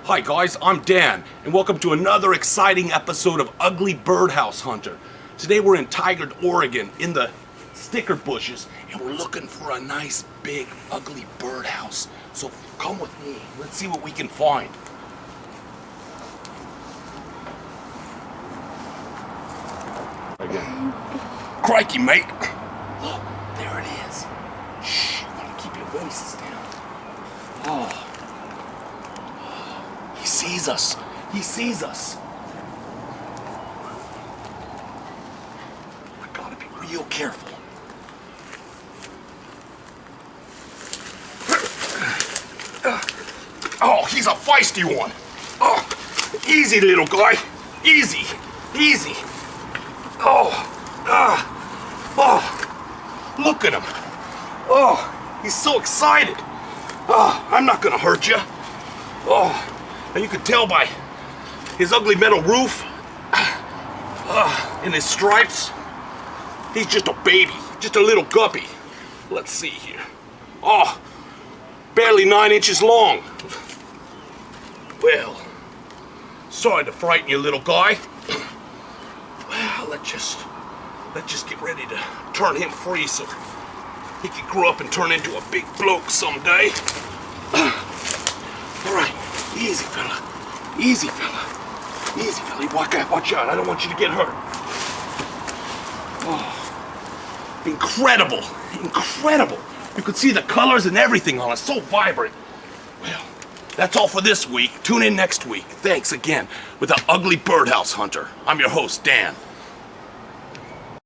Hi guys, I'm Dan, and welcome to another exciting episode of Ugly Birdhouse Hunter. Today we're in Tigard, Oregon, in the sticker bushes, and we're looking for a nice, big, ugly birdhouse. So come with me, let's see what we can find. Again. Crikey, mate! Look, there it is. Shh, you want to keep your voices down. Oh. He sees us. He sees us. I gotta be real careful. Oh, he's a feisty one. Oh, easy, little guy. Easy. Easy. Oh, look at him. Oh, he's so excited. Oh, I'm not gonna hurt you. Oh. And you can tell by his ugly metal roof and his stripes, he's just a baby, just a little guppy. Let's see here. Oh, barely 9 inches long. Well, sorry to frighten you, little guy. Well, let's just get ready to turn him free so he can grow up and turn into a big bloke someday. All right. Easy, fella. Easy, fella. Easy, fella. Watch out. I don't want you to get hurt. Oh, incredible. Incredible. You could see the colors and everything on it. So vibrant. Well, that's all for this week. Tune in next week. Thanks again with the Ugly Birdhouse Hunter. I'm your host, Dan.